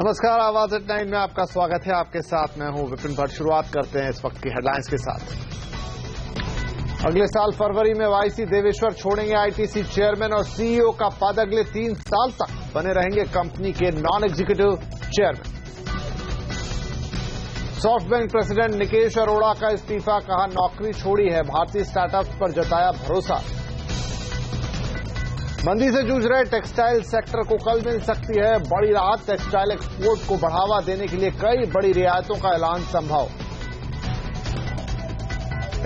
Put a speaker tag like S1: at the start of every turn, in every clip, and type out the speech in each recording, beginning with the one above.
S1: नमस्कार, आवाज एट 9 में आपका स्वागत है। आपके साथ मैं हूं विपिन भट्ट। शुरुआत करते हैं इस वक्त की हेडलाइंस के साथ। अगले साल फरवरी में वाईसी देवेश्वर छोड़ेंगे आईटीसी चेयरमैन और सीईओ का पद अगले 3 साल तक बने रहेंगे कंपनी के non executive chairman. SoftBank president Nikesh Arora का इस्तीफा, कहा नौकरी छोड़ी है, भारतीय स्टार्टअप्स पर जताया भरोसा। मंदी से जूझ रहे टेक्सटाइल सेक्टर को कल मिल सकती है बड़ी राहत। टेक्सटाइल एक्सपोर्ट को बढ़ावा देने के लिए कई बड़ी रियायतों का ऐलान संभव।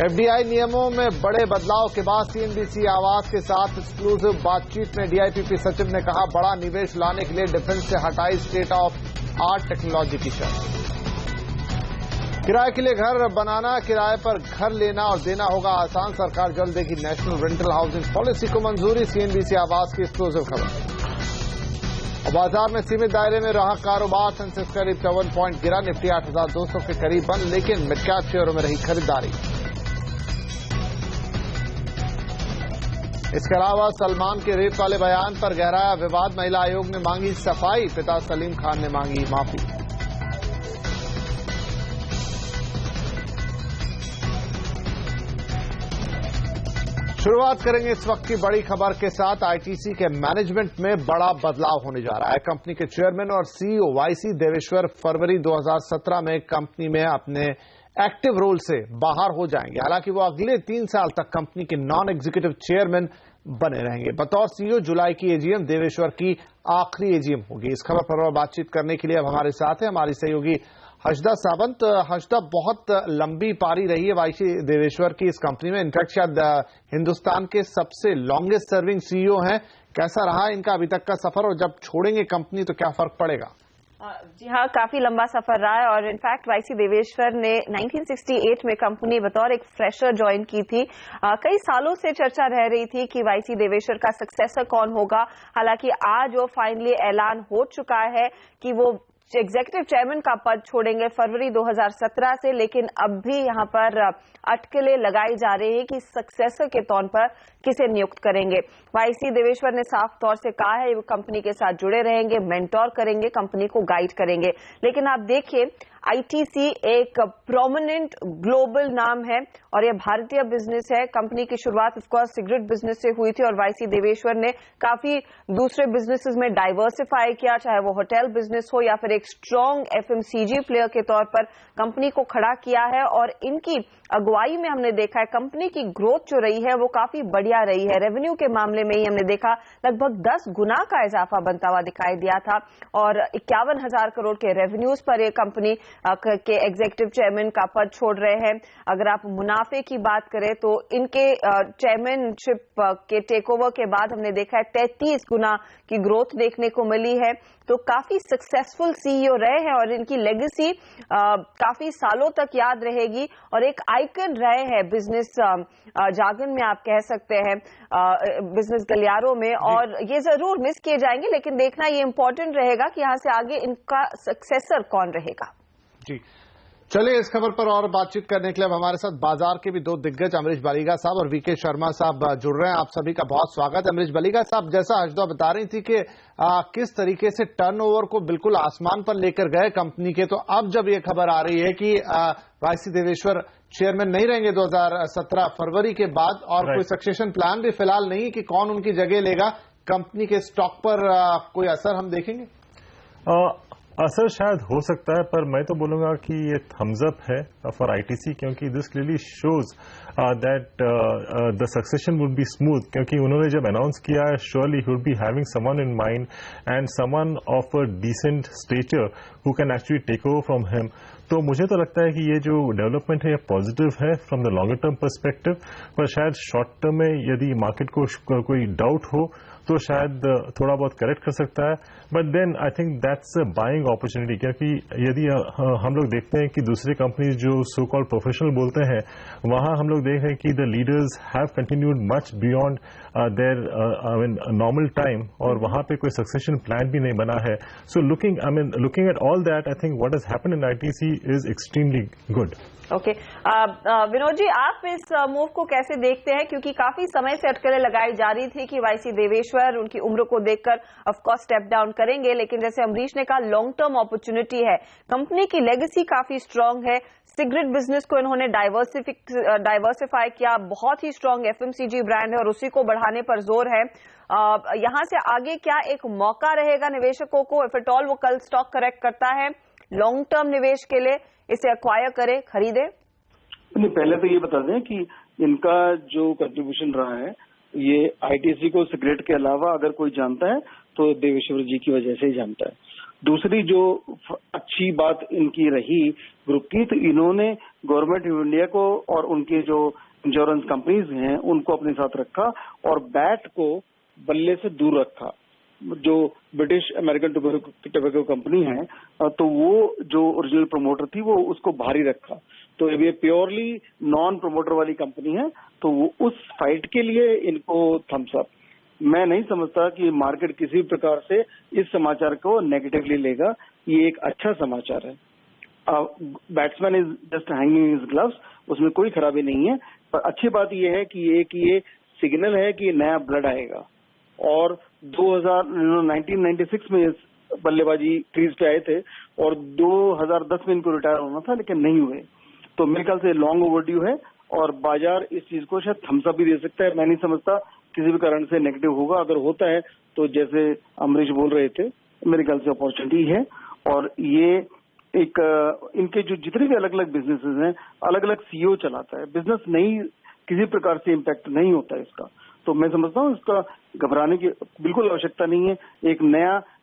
S1: एफडीआई नियमों में बड़े बदलाव के बाद सीएनबीसी आवास के साथ एक्सक्लूसिव बातचीत में डीआईपीपी सचिव ने कहा बड़ा निवेश लाने के लिए डिफेंस से हटाई स्टेट ऑफ आर्ट टेक्नोलॉजी की शर्त। किराए के लिए घर बनाना, किराए पर घर लेना और देना होगा आसान, सरकार जल्द देगी नेशनल रेंटल हाउसिंग पॉलिसी को मंजूरी। सीएनबीसी आवास की एक्सक्लूसिव खबर। और बाजार में सीमित दायरे में रहा कारोबार, सेंसेक्स करीब 54 पॉइंट गिरा, निफ्टी 8,200 के करीब बंद, लेकिन मिड कैप शेयरों में रही खरीदारी। इसके अलावा सलमान के रेप वाले बयान पर गहराया विवाद, महिला आयोग ने मांगी सफाई, पिता सलीम खान ने मांगी माफी। शुरुआत करेंगे इस वक्त की बड़ी खबर के साथ। आईटीसी के मैनेजमेंट में बड़ा बदलाव होने जा रहा है। कंपनी के चेयरमैन और सीईओ वाईसी देवेश्वर फरवरी 2017 में कंपनी में अपने एक्टिव रोल से बाहर हो जाएंगे। हालांकि वो अगले 3 साल तक कंपनी के नॉन एग्जीक्यूटिव चेयरमैन बने रहेंगे। बतौर सीईओ जुलाई की एजीएम देवेश्वर की आखिरी एजीएम होगी। इस खबर पर बातचीत करने के लिए अब हमारे साथ है हमारी सहयोगी हर्षदा सावंत। हर्षदा, बहुत लंबी पारी रही है वाईसी देवेश्वर की इस कंपनी में। इनफैक्ट शायद हिंदुस्तान के सबसे लॉन्गेस्ट सर्विंग सीईओ हैं। कैसा रहा इनका अभी तक का सफर, और जब छोड़ेंगे कंपनी तो क्या फर्क पड़ेगा?
S2: जी हाँ, काफी लंबा सफर रहा है। और इनफैक्ट वाईसी देवेश्वर ने 1968 में कंपनी बतौर एक फ्रेशर ज्वाइन की थी। कई सालों से चर्चा रह रही थी कि वाईसी देवेश्वर का सक्सेसर कौन होगा। हालांकि आज वो फाइनली ऐलान हो चुका है कि वो एग्जीक्यूटिव चेयरमैन का पद छोड़ेंगे फरवरी 2017 से। लेकिन अब भी यहां पर अटकलें लगाई जा रही है कि सक्सेसर के तौर पर किसे नियुक्त करेंगे। वाईसी देवेश्वर ने साफ तौर से कहा है वो कंपनी के साथ जुड़े रहेंगे, मेंटोर करेंगे, कंपनी को गाइड करेंगे। लेकिन आप देखिए, आईटीसी एक प्रोमिनेंट ग्लोबल नाम है और यह भारतीय बिजनेस है। कंपनी की शुरुआत ऑफ कोर्स सिगरेट बिजनेस से हुई थी और वाईसी देवेश्वर ने काफी दूसरे बिजनेसेस में डाइवर्सिफाई किया, चाहे वो होटल बिजनेस हो या फिर एक स्ट्रॉन्ग एफएमसीजी प्लेयर के तौर पर कंपनी को खड़ा किया है। और इनकी अगुवाई में हमने देखा है कंपनी की ग्रोथ जो रही है वो काफी बढ़िया रही है। रेवेन्यू के मामले में ही हमने देखा लगभग 10 गुना का इजाफा बनता हुआ दिखाई दिया था और 51,000 करोड़ के रेवेन्यूज पर यह कंपनी के एग्जीक्यूटिव चेयरमैन का पद छोड़ रहे हैं। अगर आप मुनाफे की बात करें तो इनके चेयरमैनशिप के टेकओवर के बाद हमने देखा है 33 गुना की ग्रोथ देखने को मिली है। तो काफी सक्सेसफुल सीईओ रहे हैं और इनकी लेगेसी काफी सालों तक याद रहेगी और एक आइकन रहे हैं बिजनेस जार्गन में, आप कह सकते हैं बिजनेस गलियारों में। और ये जरूर मिस किए जाएंगे, लेकिन देखना ये इंपॉर्टेंट रहेगा कि यहां से आगे इनका सक्सेसर कौन रहेगा।
S1: जी, चलिए इस खबर पर और बातचीत करने के लिए अब हमारे साथ बाजार के भी 2 दिग्गज अमरीश बलिगा साहब और वीके शर्मा साहब जुड़ रहे हैं। आप सभी का बहुत स्वागत है। अमरीश बलिगा साहब, जैसा हर्षदा बता रही थी कि किस तरीके से टर्नओवर को बिल्कुल आसमान पर लेकर गए कंपनी के, तो अब जब ये खबर आ रही है कि वाईसी देवेश्वर चेयरमैन नहीं रहेंगे 2017 फरवरी के बाद, और कोई सक्सेशन प्लान भी फिलहाल नहीं कि कौन उनकी जगह लेगा, कंपनी के स्टॉक पर कोई असर हम देखेंगे?
S3: असर शायद हो सकता है, पर मैं तो बोलूंगा कि ये थम्स अप है फॉर आईटीसी, क्योंकि this clearly shows that the succession would be smooth. क्योंकि उन्होंने जब अनाउंस किया है, surely he would be having someone in mind and someone of a decent stature who can actually take over from him. तो मुझे तो लगता है कि ये जो डेवलपमेंट है ये पॉजिटिव है from the longer term perspective, पर शायद शॉर्ट टर्म में यदि मार्केट को कोई डाउट हो तो शायद थोड़ा बहुत करेक्ट कर सकता है। But then I think that's a buying opportunity, क्योंकि यदि हम लोग देखते हैं कि दूसरे कंपनीज जो सो कॉल्ड प्रोफेशनल बोलते हैं, वहां हम लोग देख रहे हैं कि the leaders have continued much beyond their normal time, और वहां पे कोई सक्सेशन प्लान भी नहीं बना है। So looking at all that, I think what has happened in ITC is extremely good.
S2: Okay Vinod ji, आप इस मूव को कैसे देखते हैं? क्योंकि काफी समय से अटकलें लगाई जा रही थी कि वाईसी देवेश्वर उनकी उम्र को देखकर ऑफ कोर्स स्टेप डाउन करेंगे, लेकिन जैसे अमरीश ने कहा लॉन्ग टर्म अपॉर्चुनिटी है, कंपनी की लेगेसी काफी स्ट्रांग है, सिगरेट बिजनेस को इन्होंने डाइवर्सिफाई किया, बहुत ही स्ट्रांग एफएमसीजी ब्रांड है और उसी को बढ़ाने पर जोर है। यहां से आगे क्या एक मौका रहेगा निवेशकों को, इफ एट ऑल वो कल स्टॉक करेक्ट करता है, लॉन्ग टर्म निवेश के लिए इसे एक्वायर करे, खरीदे?
S4: नहीं, पहले तो ये बता दें कि इनका जो कंट्रीब्यूशन रहा है ये आईटीसी को सिगरेट के अलावा अगर कोई जानता है तो देवेश्वर जी की वजह से ही जानता है। दूसरी जो अच्छी बात इनकी रही ग्रुप की, तो इन्होंने गवर्नमेंट ऑफ इंडिया को और उनके जो इंश्योरेंस कंपनीज हैं उनको अपने साथ रखा और बैट को बल्ले से दूर रखा। जो ब्रिटिश अमेरिकन टोबैको कंपनी है तो वो जो ओरिजिनल प्रमोटर थी वो उसको भारी रखा, तो ये प्योरली नॉन प्रमोटर वाली कंपनी है, तो वो उस फाइट के लिए इनको थम्स अप। मैं नहीं समझता कि मार्केट किसी प्रकार से इस समाचार को नेगेटिवली लेगा, ये एक अच्छा समाचार है। Batsman is just hanging his gloves, उसमें कोई खराबी नहीं है, पर अच्छी बात ये है कि ये सिग्नल है कि नया ब्लड आएगा। और 1996 में बल्लेबाजी क्रीज पे आए थे और 2010 में इनको रिटायर होना था लेकिन नहीं हुए, तो मेरे ख्याल से लॉन्ग ओवरड्यू है और बाजार इस चीज को शायद थम्स अप भी दे सकता है। मैं नहीं समझता किसी भी कारण से नेगेटिव होगा, अगर होता है तो जैसे अमरीश बोल रहे थे मेरे ख्याल से अपॉर्चुनिटी है। और ये एक इनके जो जितने भी अलग अलग बिजनेसेस हैं, अलग अलग सीईओ चलाता है, बिजनेस नहीं किसी प्रकार से इम्पैक्ट नहीं होता है इसका, तो मैं समझता हूँ इसका घबराने की बिल्कुल आवश्यकता नहीं है।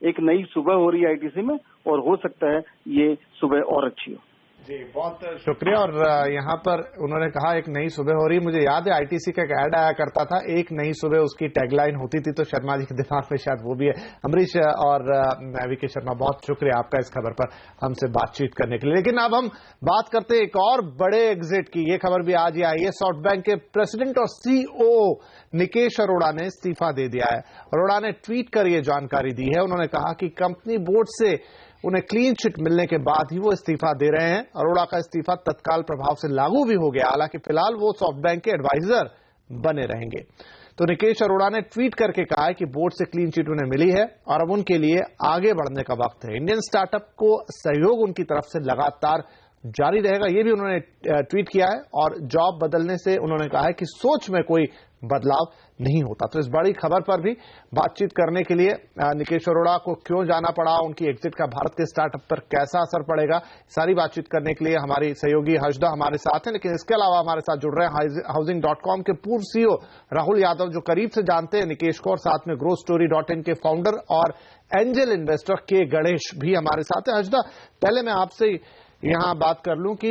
S4: एक नई सुबह हो रही है आईटीसी में और हो सकता है ये सुबह और अच्छी हो।
S1: जी बहुत शुक्रिया। और यहाँ पर उन्होंने कहा एक नई सुबह हो रही है, मुझे याद है आईटीसी का एक ऐड आया करता था, एक नई सुबह उसकी टैगलाइन होती थी, तो शर्मा जी के दिमाग में शायद वो भी है। अमरीश और मैं वीके शर्मा, बहुत शुक्रिया आपका इस खबर पर हमसे बातचीत करने के लिए। लेकिन अब हम बात करते हैं एक और बड़े एग्जिट की। ये खबर भी आज ही आई है, सॉफ्टबैंक के प्रेसिडेंट और सीईओ निकेश अरोड़ा ने इस्तीफा दे दिया है। अरोड़ा ने ट्वीट कर ये जानकारी दी है। उन्होंने कहा कि कंपनी बोर्ड से उन्हें क्लीन चिट मिलने के बाद ही वो इस्तीफा दे रहे हैं। अरोड़ा का इस्तीफा तत्काल प्रभाव से लागू भी हो गया, हालांकि फिलहाल वो सॉफ्टबैंक के एडवाइजर बने रहेंगे। तो निकेश अरोड़ा ने ट्वीट करके कहा है कि बोर्ड से क्लीन चिट उन्हें मिली है और अब उनके लिए आगे बढ़ने का वक्त है। इंडियन स्टार्टअप को सहयोग उनकी तरफ से लगातार जारी रहेगा, ये भी उन्होंने ट्वीट किया है। और जॉब बदलने से उन्होंने कहा है कि सोच में कोई बदलाव नहीं होता। तो इस बड़ी खबर पर भी बातचीत करने के लिए निकेश अरोड़ा को क्यों जाना पड़ा, उनकी एग्जिट का भारत के स्टार्टअप पर कैसा असर पड़ेगा, सारी बातचीट करने के लिए हमारी सहयोगी हजदा हमारे साथ हैं। लेकिन इसके अलावा हमारे साथ जुड़ रहे हैं हाउसिंग.com के पूर्व सीईओ राहुल यादव, जो करीब से जानते हैं निकेश को, और साथ में growstory.in के फाउंडर और एंजल इन्वेस्टर के गणेश भी हमारे साथ हैं। हजदा, पहले मैं आपसे यहाँ बात कर लूं कि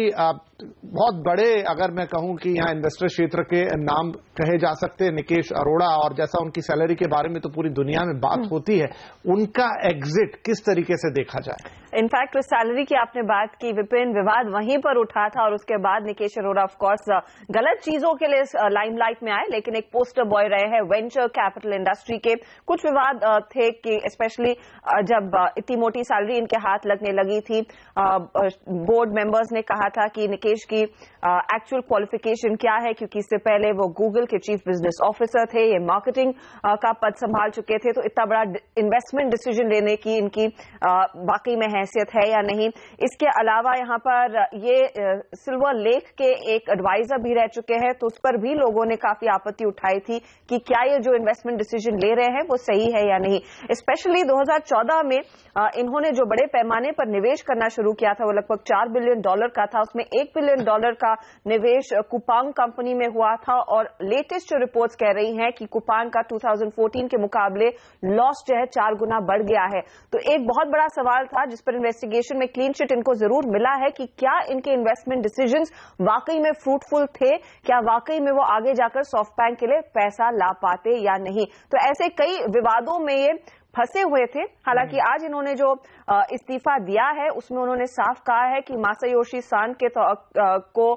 S1: बहुत बड़े, अगर मैं कहूं कि यहाँ इन्वेस्टर क्षेत्र के नाम कहे जा सकते हैं निकेश अरोड़ा, और जैसा उनकी सैलरी के बारे में तो पूरी दुनिया में बात होती है, उनका एग्जिट किस तरीके से देखा जाए?
S2: इनफैक्ट उस सैलरी की आपने बात की, विपिन, विवाद वहीं पर उठा था और उसके बाद निकेश अरोड़ा ऑफ कोर्स गलत चीजों के लिए लाइमलाइट में आए, लेकिन एक पोस्टर बॉय रहे हैं वेंचर कैपिटल इंडस्ट्री के। कुछ विवाद थे कि स्पेशली जब इतनी मोटी सैलरी इनके हाथ लगने लगी थी, बोर्ड मेंबर्स ने कहा था कि निकेश की एक्चुअल क्वालिफिकेशन क्या है, क्योंकि इससे पहले वो गूगल के चीफ बिजनेस ऑफिसर थे, ये मार्केटिंग का पद संभाल चुके थे, तो इतना बड़ा इन्वेस्टमेंट डिसीजन लेने की इनकी वाकई में हैसियत है या नहीं। इसके अलावा यहाँ पर ये सिल्वर लेक के एक एडवाइजर भी रह चुके हैं, तो उस पर भी लोगों ने काफी आपत्ति उठाई थी कि क्या ये जो इन्वेस्टमेंट डिसीजन ले रहे हैं वो सही है या नहीं। स्पेशली 2014 में इन्होंने जो बड़े पैमाने पर निवेश करना शुरू किया था वो लगभग $4 बिलियन का था, उसमें $1 बिलियन का निवेश कुपांग कंपनी में हुआ था, और लेटेस्ट जो रिपोर्ट्स कह रही हैं कि कुपांग का 2014 के मुकाबले लॉस जो है 4 गुना बढ़ गया है। तो एक बहुत बड़ा सवाल था जिस पर इन्वेस्टिगेशन में क्लीन चिट इनको जरूर मिला है कि क्या इनके इन्वेस्टमेंट डिसीजंस वाकई में फ्रूटफुल थे, क्या वाकई में वो आगे जाकर सॉफ्टबैंक के लिए पैसा ला पाते या नहीं। तो ऐसे कई विवादों में ये फंसे हुए थे। हालांकि आज इन्होंने जो इस्तीफा दिया है उसमें उन्होंने साफ कहा है कि मासायोशी सान को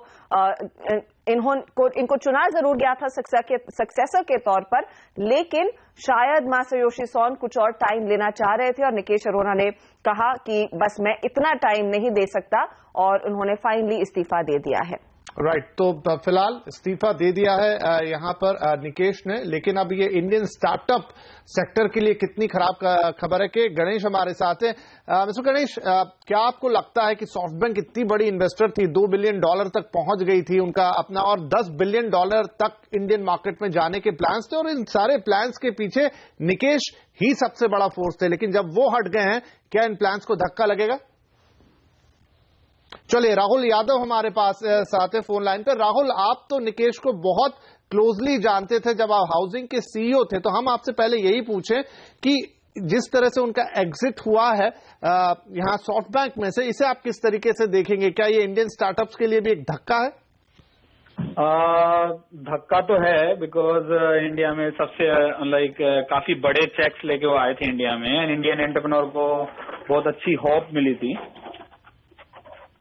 S2: इनको चुना जरूर गया था सक्सेसर के तौर पर, लेकिन शायद मासायोशी सोन कुछ और टाइम लेना चाह रहे थे और निकेश अरोड़ा ने कहा कि बस मैं इतना टाइम नहीं दे सकता और उन्होंने फाइनली इस्तीफा दे दिया है।
S1: राइट, तो फिलहाल इस्तीफा दे दिया है यहां पर निकेश ने, लेकिन अब ये इंडियन स्टार्टअप सेक्टर के लिए कितनी खराब खबर है कि गणेश हमारे साथ है। मिस्टर गणेश, क्या आपको लगता है कि सॉफ्टबैंक इतनी बड़ी इन्वेस्टर थी, $2 बिलियन तक पहुंच गई थी उनका अपना, और $10 बिलियन तक इंडियन मार्केट में जाने के प्लान्स थे और इन सारे प्लान्स के पीछे निकेश ही सबसे बड़ा फोर्स थे, लेकिन जब वो हट गए हैं, क्या इन प्लान्स को धक्का लगेगा? चलिए, राहुल यादव हमारे पास साथ है फोन लाइन पर। राहुल, आप तो निकेश को बहुत क्लोजली जानते थे जब आप हाउसिंग के सीईओ थे, तो हम आपसे पहले यही पूछें कि जिस तरह से उनका एग्जिट हुआ है यहां सॉफ्टबैंक में से, इसे आप किस तरीके से देखेंगे? क्या ये इंडियन स्टार्टअप्स के लिए भी एक धक्का है?
S5: धक्का तो है, बिकॉज इंडिया में सबसे काफी बड़े चेक्स लेके वो आए थे इंडिया में, एंड इंडियन एंटरप्रेन्योर को बहुत अच्छी होप मिली थी।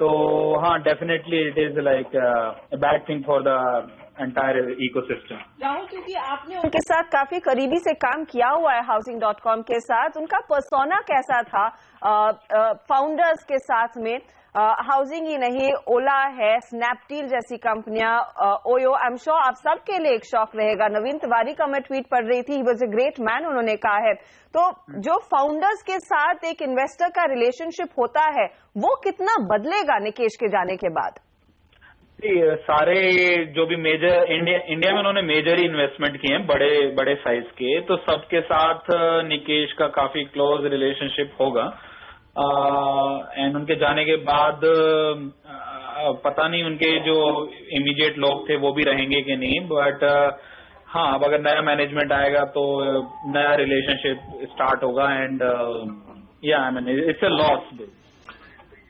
S5: तो हाँ, definitely it is like a bad thing for the entire ecosystem.
S2: Rahul, क्योंकि आपने उनके साथ काफी करीबी से काम किया हुआ है Housing.com के साथ, उनका पर्सोना कैसा था फाउंडर्स के साथ में? हाउसिंग ही नहीं, ओला है, स्नैपडील जैसी कंपनियां, ओयो, आई एम श्योर आप सबके लिए एक शौक रहेगा। नवीन तिवारी का मैं ट्वीट पढ़ रही थी, he was a great man, उन्होंने कहा है। तो जो फाउंडर्स के साथ एक इन्वेस्टर का रिलेशनशिप होता है, वो कितना बदलेगा निकेश के जाने के बाद?
S5: सारे जो भी मेजर इंडिया में उन्होंने मेजर ही इन्वेस्टमेंट किए हैं, बड़े बड़े साइज के, तो सबके साथ निकेश का काफी क्लोज रिलेशनशिप होगा। एंड उनके जाने के बाद पता नहीं उनके जो इमीडिएट लोग थे वो भी रहेंगे कि नहीं, बट हाँ, अब अगर नया मैनेजमेंट आएगा तो नया रिलेशनशिप स्टार्ट होगा, एंड या I mean it's a loss.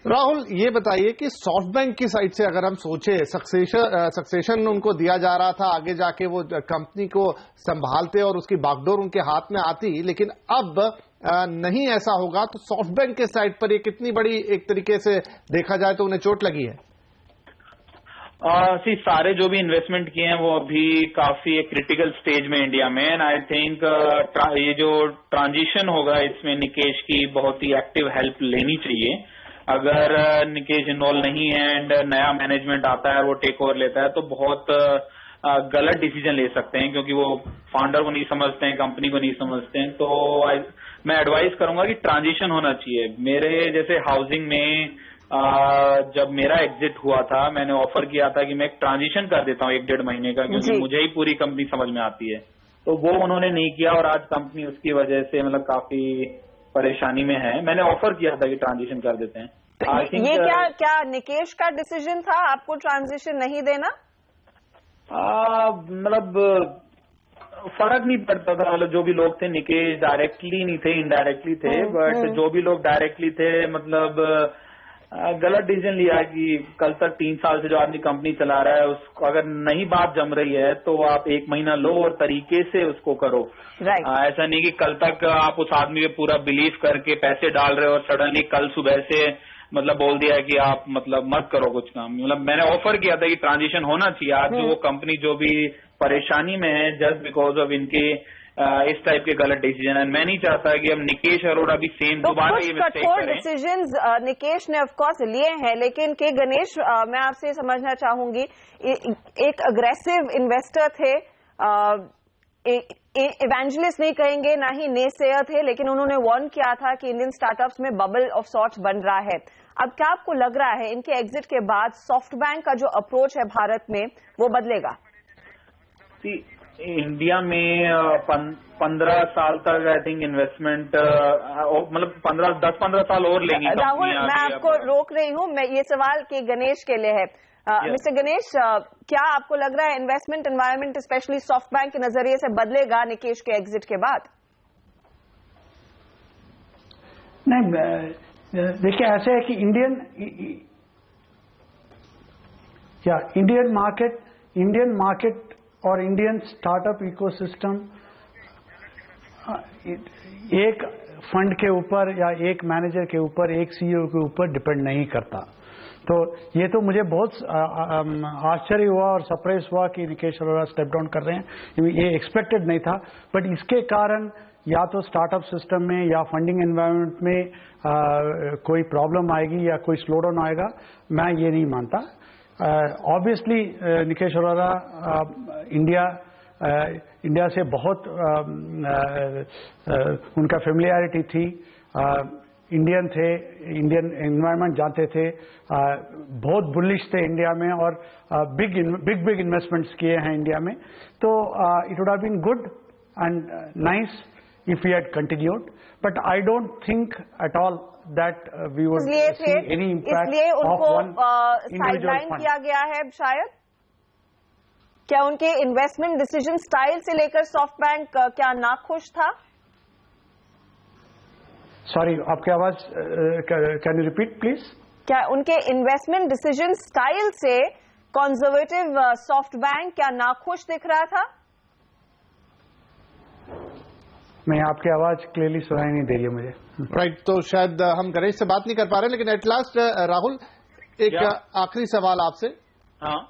S1: Rahul, ये बताइए कि सॉफ्टबैंक की साइड से अगर हम सोचे, सक्सेशन उनको दिया जा रहा था, आगे जाके वो कंपनी को संभालते और उसकी बागडोर उनके हाथ में आती, लेकिन अब नहीं ऐसा होगा, तो सॉफ्टबैंक के साइड पर ये कितनी बड़ी एक तरीके से देखा जाए तो उन्हें चोट लगी है?
S5: सारे जो भी इन्वेस्टमेंट किए हैं वो अभी काफी एक क्रिटिकल स्टेज में इंडिया में, एंड आई थिंक ये जो ट्रांजिशन होगा इसमें निकेश की बहुत ही एक्टिव हेल्प लेनी चाहिए। अगर निकेश इन्वॉल्व नहीं है एंड नया मैनेजमेंट आता है, वो टेक ओवर लेता है, तो बहुत गलत डिसीजन ले सकते हैं, क्योंकि वो फाउंडर को नहीं समझते हैं, कंपनी को नहीं समझते हैं। तो मैं एडवाइस करूंगा कि ट्रांजिशन होना चाहिए। मेरे जैसे हाउसिंग में जब मेरा एग्जिट हुआ था, मैंने ऑफर किया था कि मैं एक ट्रांजिशन कर देता हूँ 1-1.5 महीने का, क्योंकि मुझे ही पूरी कंपनी समझ में आती है। तो वो उन्होंने नहीं किया और आज कंपनी उसकी वजह से मतलब काफी परेशानी में है। मैंने ऑफर किया था कि ट्रांजिशन कर देते हैं।
S2: ये क्या निकेश का डिसीजन था आपको ट्रांजिशन नहीं देना?
S5: मतलब फर्क नहीं पड़ता था, मतलब जो भी लोग थे, निकेश डायरेक्टली नहीं थे, इनडायरेक्टली थे, बट जो भी लोग डायरेक्टली थे, मतलब गलत डिसीजन लिया कि कल तक 3 साल से जो आदमी कंपनी चला रहा है, उसको अगर नहीं बात जम रही है तो आप 1 महीना लो और तरीके से उसको करो। ऐसा नहीं कि कल तक आप उस आदमी पे पूरा बिलीव करके पैसे डाल रहे हो और सडनली कल सुबह से मतलब बोल दिया कि आप मतलब मत करो कुछ काम। मतलब मैंने ऑफर किया था कि ट्रांजिशन होना चाहिए। आज जो वो कंपनी जो भी परेशानी में है जस्ट बिकॉज ऑफ इनके इस टाइप के गलत डिसीजन है। मैं नहीं चाहता कि अब निकेश अरोड़ा भी सेम दोबारा ये मिस्टेक करें।
S2: डिसीजंस निकेश ने ऑफ कोर्स लिए हैं, लेकिन के गणेश, मैं आपसे समझना चाहूंगी, एक अग्रेसिव इन्वेस्टर थे, इवेंजलिस्ट नहीं कहेंगे, ना ही नेसेयर थे, लेकिन उन्होंने वार्न किया था कि इंडियन स्टार्टअप्स में बबल ऑफ सॉर्ट्स बन रहा है। अब क्या आपको लग रहा है इनके एग्जिट के बाद सॉफ्टबैंक का जो अप्रोच है भारत में वो बदलेगा?
S5: इंडिया में 15 साल तक आई थिंक इन्वेस्टमेंट मतलब 10-15 साल और लेंगी।
S2: राहुल, मैं आपको रोक रही हूँ, मैं ये सवाल के गणेश के लिए है। मिस्टर गणेश, क्या आपको लग रहा है इन्वेस्टमेंट एनवायरनमेंट स्पेशली सॉफ्टबैंक के नजरिए से बदलेगा निकेश के एग्जिट के बाद?
S6: नहीं, देखिए ऐसे है कि इंडियन मार्केट और इंडियन स्टार्टअप इकोसिस्टम एक फंड के ऊपर या एक मैनेजर के ऊपर, एक सीईओ के ऊपर डिपेंड नहीं करता। तो ये तो मुझे बहुत आश्चर्य हुआ और सरप्राइज हुआ कि निकेश अरोड़ा स्टेप डाउन कर रहे हैं। ये एक्सपेक्टेड नहीं था, बट इसके कारण या तो स्टार्टअप सिस्टम में या फंडिंग एनवायरनमेंट में कोई प्रॉब्लम आएगी या कोई स्लो डाउन आएगा, मैं ये नहीं मानता। ऑब्वियसली निकेश अरोड़ा इंडिया से बहुत उनका फेमिलियरिटी थी, इंडियन थे, इंडियन एनवायरनमेंट जानते थे, बहुत बुलिश थे इंडिया में और बिग इन्वेस्टमेंट्स किए हैं इंडिया में। तो it would have been good and nice if we had continued, but I don't think at all that we would see any impact
S2: इसलिए
S6: of one
S2: साइडलाइन किया गया है शायद। क्या उनके इन्वेस्टमेंट डिसीजन स्टाइल से लेकर सॉफ्ट बैंक क्या नाखुश था?
S6: सॉरी, आपकी आवाज कैन यू रिपीट प्लीज?
S2: क्या उनके इन्वेस्टमेंट डिसीजन स्टाइल से कंजर्वेटिव सॉफ्ट बैंक क्या नाखुश दिख रहा था?
S6: मैं आपकी आवाज क्लियरली सुनाई नहीं दे रही है मुझे।
S1: राइट, तो शायद हम गणेश से बात नहीं कर पा रहे, लेकिन एट लास्ट राहुल एक आखिरी सवाल आपसे।
S5: हाँ,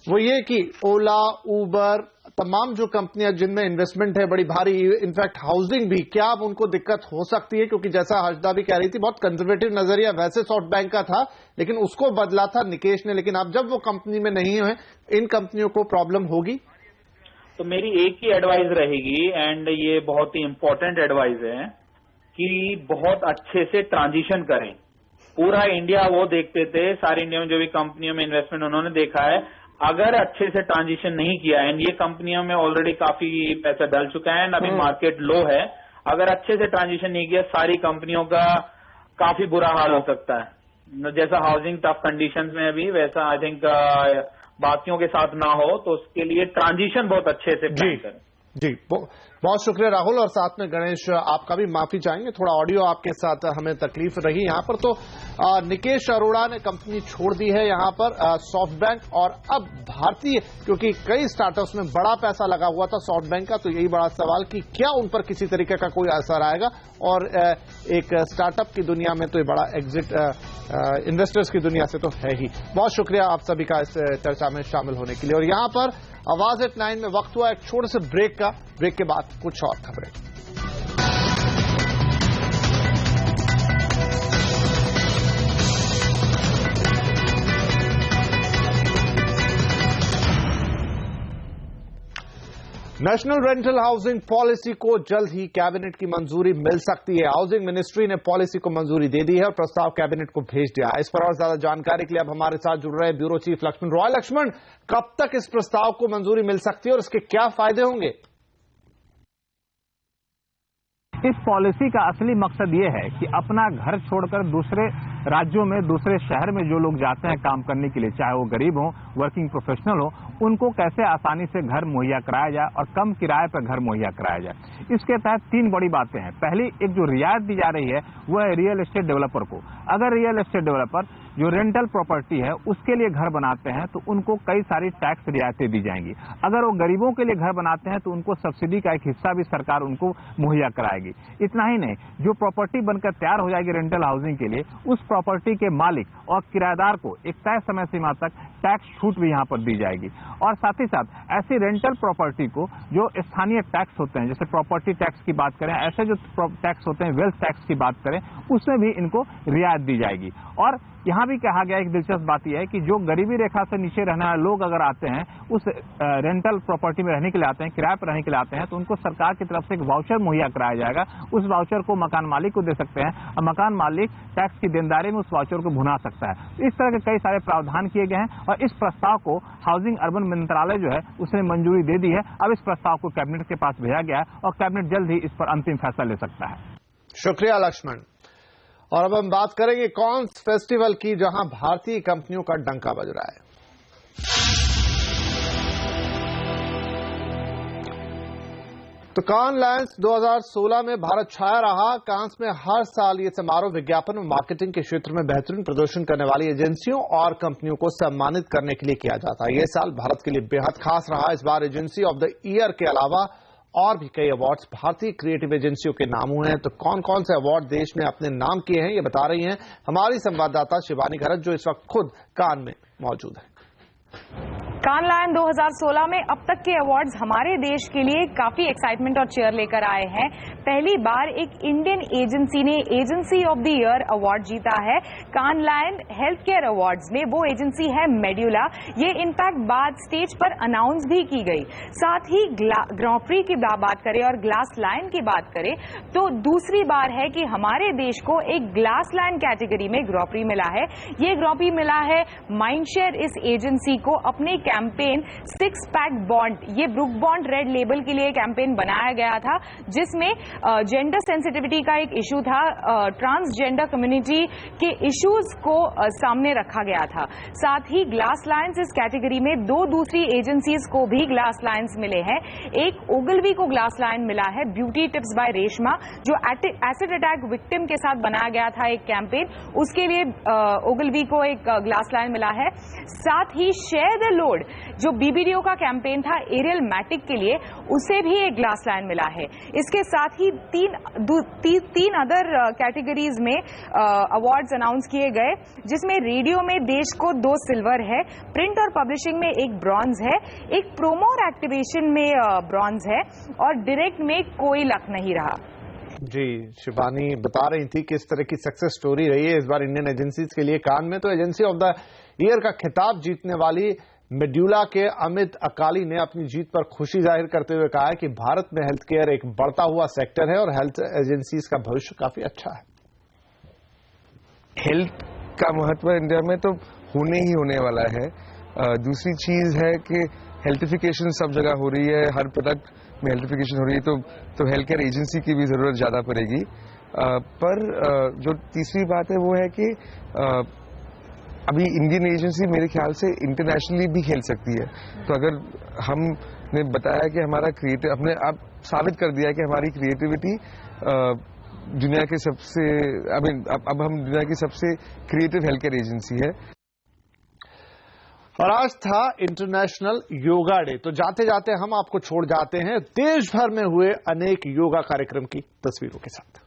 S1: वो ये कि ओला, उबर, तमाम जो कंपनियां जिनमें इन्वेस्टमेंट है बड़ी भारी, इनफैक्ट हाउसिंग भी, क्या अब उनको दिक्कत हो सकती है? क्योंकि जैसा हर्षदा भी कह रही थी, बहुत कंजर्वेटिव नजरिया वैसे सॉफ्ट बैंक का था, लेकिन उसको बदला था निकेश ने, लेकिन अब जब वो कंपनी में नहीं है, इन कंपनियों को प्रॉब्लम होगी?
S5: तो मेरी एक ही एडवाइस रहेगी, एंड ये बहुत ही इंपॉर्टेंट एडवाइस है, कि बहुत अच्छे से ट्रांजिशन करें। पूरा इंडिया वो देखते थे, सारी इंडिया में जो भी कंपनियों में इन्वेस्टमेंट उन्होंने देखा है, अगर अच्छे से ट्रांजिशन नहीं किया, एंड ये कंपनियों में ऑलरेडी काफी पैसा डल चुका है एंड अभी मार्केट लो है, अगर अच्छे से ट्रांजिशन नहीं किया, सारी कंपनियों का काफी बुरा हाल हो सकता है। जैसा हाउसिंग टफ कंडीशंस में अभी, वैसा आई थिंक बाकियों के साथ ना हो, तो उसके लिए ट्रांजिशन बहुत अच्छे से प्लान करें।
S1: जी, बहुत शुक्रिया राहुल, और साथ में गणेश आपका भी माफी चाहेंगे, थोड़ा ऑडियो आपके साथ हमें तकलीफ रही यहाँ पर। तो निकेश अरोड़ा ने कंपनी छोड़ दी है यहाँ पर सॉफ्ट बैंक, और अब भारतीय, क्योंकि कई स्टार्टअप्स में बड़ा पैसा लगा हुआ था सॉफ्ट बैंक का, तो यही बड़ा सवाल कि क्या उन पर किसी तरीके का कोई असर आएगा। और एक स्टार्टअप की दुनिया में तो ये बड़ा एग्जिट इन्वेस्टर्स की दुनिया से तो है ही। बहुत शुक्रिया आप सभी का इस चर्चा में शामिल होने के लिए। और यहाँ पर आवाज एट 9 में वक्त हुआ एक छोटे से ब्रेक का। ब्रेक के बाद कुछ और खबरें। नेशनल रेंटल हाउसिंग पॉलिसी को जल्द ही कैबिनेट की मंजूरी मिल सकती है। हाउसिंग मिनिस्ट्री ने पॉलिसी को मंजूरी दे दी है और प्रस्ताव कैबिनेट को भेज दिया है। इस पर और ज्यादा जानकारी के लिए अब हमारे साथ जुड़ रहे ब्यूरो चीफ लक्ष्मण रॉय। लक्ष्मण, कब तक इस प्रस्ताव को मंजूरी मिल सकती है और इसके क्या फायदे होंगे?
S7: इस पॉलिसी का असली मकसद ये है कि अपना घर छोड़कर दूसरे राज्यों में, दूसरे शहर में जो लोग जाते हैं काम करने के लिए, चाहे वो गरीब हो, वर्किंग प्रोफेशनल हो, उनको कैसे आसानी से घर मुहैया कराया जाए और कम किराए पर घर मुहैया कराया जाए। इसके तहत 3 बड़ी बातें हैं। पहली, एक जो रियायत दी जा रही है वो है रियल एस्टेट डेवलपर को। अगर रियल एस्टेट डेवलपर जो रेंटल प्रॉपर्टी है उसके लिए घर बनाते हैं तो उनको कई सारी टैक्स रियायतें दी जाएंगी। अगर वो गरीबों के लिए घर बनाते हैं तो उनको सब्सिडी का एक हिस्सा भी सरकार उनको मुहैया कराएगी। इतना ही नहीं, जो प्रॉपर्टी बनकर तैयार हो जाएगी रेंटल हाउसिंग के लिए, उस प्रॉपर्टी के मालिक और किराएदार को एक तय समय सीमा तक टैक्स छूट भी यहाँ पर दी जाएगी। और साथ ही साथ ऐसी रेंटल प्रॉपर्टी को जो स्थानीय टैक्स होते हैं, जैसे प्रॉपर्टी टैक्स की बात करें, ऐसे जो टैक्स होते हैं, वेल्थ टैक्स की बात करें, उसमें भी इनको रियायत दी जाएगी। और यहाँ भी कहा गया, एक दिलचस्प बात यह है कि जो गरीबी रेखा से नीचे रहने वाले लोग अगर आते हैं, उस रेंटल प्रॉपर्टी में रहने के लिए आते हैं, किराए पर रहने के लिए आते हैं, तो उनको सरकार की तरफ से एक वाउचर मुहैया कराया जाएगा। उस वाउचर को मकान मालिक को दे सकते हैं और मकान मालिक टैक्स की देनदारी में उस वाउचर को भुना सकता है। इस तरह के कई सारे प्रावधान किए गए हैं और इस प्रस्ताव को हाउसिंग अर्बन मंत्रालय जो है उसने मंजूरी दे दी है। अब इस प्रस्ताव को कैबिनेट के पास भेजा गया है और कैबिनेट जल्द ही इस पर अंतिम फैसला ले सकता है।
S1: शुक्रिया लक्ष्मण। और अब हम बात करेंगे कॉन्स फेस्टिवल की, जहां भारतीय कंपनियों का डंका बज रहा है। तो कान लायंस 2016 में भारत छाया रहा। कांस में हर साल ये समारोह विज्ञापन और मार्केटिंग के क्षेत्र में बेहतरीन प्रदर्शन करने वाली एजेंसियों और कंपनियों को सम्मानित करने के लिए किया जाता है। यह साल भारत के लिए बेहद खास रहा। इस बार एजेंसी ऑफ द ईयर के अलावा और भी कई अवार्ड्स भारतीय क्रिएटिव एजेंसियों के नाम हुए हैं। तो कौन कौन से अवार्ड देश ने अपने नाम किए हैं, ये बता रही हैं हमारी संवाददाता शिवानी घरत, जो इस वक्त खुद कान में मौजूद है।
S8: कान लायन 2016 में अब तक के अवार्ड्स हमारे देश के लिए काफी एक्साइटमेंट और चेयर लेकर आए हैं। पहली बार एक इंडियन एजेंसी ने agency of the year award जीता है कान लायन हेल्थ केयर अवार्ड्स में। वो एजेंसी है मेड्यूला। ये इनफैक्ट बाद स्टेज पर अनाउंस भी की गई। साथ ही ग्रां प्री की बात करें और ग्लास लायन की बात करें तो दूसरी बार है कि हमारे देश को एक ग्लास लायन कैटेगरी में ग्रां प्री मिला है। ये ग्रां प्री मिला है माइंडशेयर इस एजेंसी को अपने कैंपेन 6 पैक बॉन्ड, ये ब्रुक बॉन्ड रेड लेबल के लिए कैंपेन बनाया गया था, जिसमें जेंडर सेंसिटिविटी का एक इशू था, ट्रांसजेंडर कम्युनिटी के इश्यूज को सामने रखा गया था। साथ ही ग्लास लायंस इस कैटेगरी में 2 दूसरी एजेंसीज को भी ग्लास लायंस मिले हैं। एक ओगलवी को ग्लास लायन मिला है, ब्यूटी टिप्स बाय रेशमा, जो एसिड अटैक विक्टिम के साथ बनाया गया था एक कैंपेन, उसके लिए ओगलवी को एक ग्लास लायन मिला है। साथ ही शेयर द लोड, जो बीबीडीओ का कैंपेन था एरियल मैटिक के लिए, उसे भी एक ग्लास लायन मिला है। इसके साथ ही तीन अदर कैटेगरीज में अवार्ड्स अनाउंस किए गए, जिसमें रेडियो में देश को 2 सिल्वर है, प्रिंट और पब्लिशिंग में 1 ब्रॉन्ज है, एक प्रोमो और एक्टिवेशन में ब्रॉन्ज है और डायरेक्ट में कोई लक नहीं रहा।
S1: जी, शिवानी बता रही थी कि इस तरह की सक्सेस स्टोरी रही है इस बार इंडियन एजेंसीज के लिए। कान में तो एजेंसी ऑफ द ईयर का खिताब जीतने वाली मेड्यूला के अमित अकाली ने अपनी जीत पर खुशी जाहिर करते हुए कहा है कि भारत में हेल्थ केयर एक बढ़ता हुआ सेक्टर है और हेल्थ एजेंसीज का भविष्य काफी अच्छा है।
S9: हेल्थ का महत्व इंडिया में तो होने ही होने वाला है। दूसरी चीज है कि हेल्थिफिकेशन सब जगह हो रही है, हर प्रोडक्ट में हेल्थिफिकेशन हो रही है, तो हेल्थ केयर एजेंसी की भी जरूरत ज्यादा पड़ेगी। पर जो तीसरी बात है वो है कि अभी इंडियन एजेंसी मेरे ख्याल से इंटरनेशनली भी खेल सकती है। तो अगर हमने बताया कि हमारा क्रिएटिव, हमने अब साबित कर दिया कि हमारी क्रिएटिविटी दुनिया के सबसे, अब हम दुनिया की सबसे क्रिएटिव हेल्थ केयर एजेंसी है।
S1: और आज था इंटरनेशनल योगा डे। तो जाते जाते हम आपको छोड़ जाते हैं देश भर में हुए अनेक योगा कार्यक्रम की तस्वीरों के साथ।